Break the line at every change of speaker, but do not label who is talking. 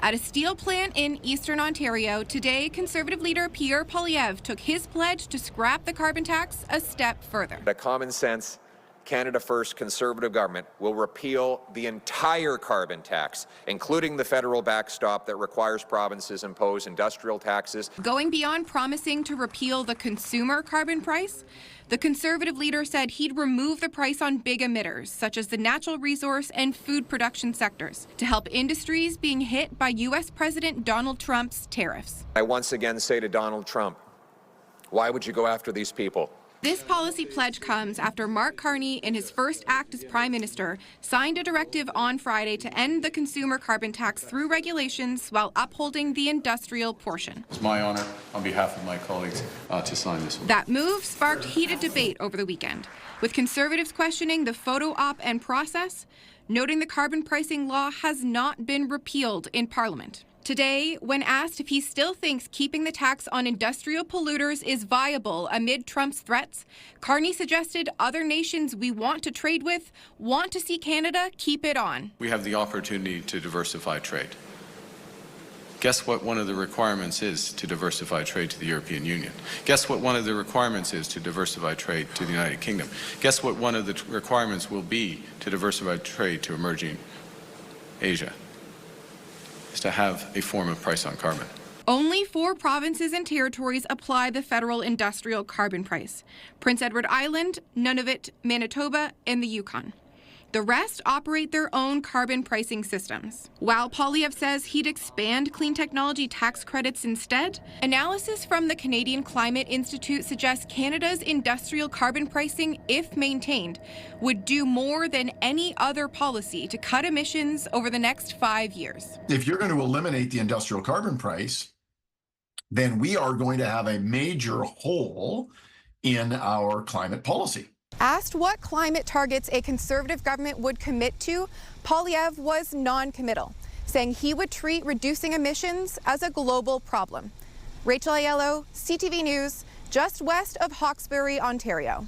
At a steel plant in eastern Ontario, today, Conservative leader Pierre Poilievre took his pledge to scrap the carbon tax a step further.
A common sense, Canada First Conservative government will repeal the entire carbon tax, including the federal backstop that requires provinces impose industrial taxes.
Going beyond promising to repeal the consumer carbon price, the Conservative leader said he'd remove the price on big emitters, such as the natural resource and food production sectors, to help industries being hit by U.S. President Donald Trump's tariffs.
I once again say to Donald Trump, why would you go after these people?
This policy pledge comes after Mark Carney, in his first act as Prime Minister, signed a directive on Friday to end the consumer carbon tax through regulations while upholding the industrial portion.
It's my honor, on behalf of my colleagues, to sign this one.
That move sparked heated debate over the weekend, with Conservatives questioning the photo op and process, noting the carbon pricing law has not been repealed in Parliament. Today, when asked if he still thinks keeping the tax on industrial polluters is viable amid Trump's threats, Carney suggested other nations we want to trade with want to see Canada keep it on.
We have the opportunity to diversify trade. Guess what one of the requirements is to diversify trade to the European Union? Guess what one of the requirements is to diversify trade to the United Kingdom? Guess what one of the requirements will be to diversify trade to emerging Asia? Is to have a form of price on carbon.
Only 4 provinces and territories apply the federal industrial carbon price: Prince Edward Island, Nunavut, Manitoba, and the Yukon. The rest operate their own carbon pricing systems. While Poilievre says he'd expand clean technology tax credits instead, analysis from the Canadian Climate Institute suggests Canada's industrial carbon pricing, if maintained, would do more than any other policy to cut emissions over the next 5 years.
If you're going to eliminate the industrial carbon price, then we are going to have a major hole in our climate policy.
Asked what climate targets a Conservative government would commit to, Poilievre was non-committal, saying he would treat reducing emissions as a global problem. Rachel Aiello, CTV News, just west of Hawkesbury, Ontario.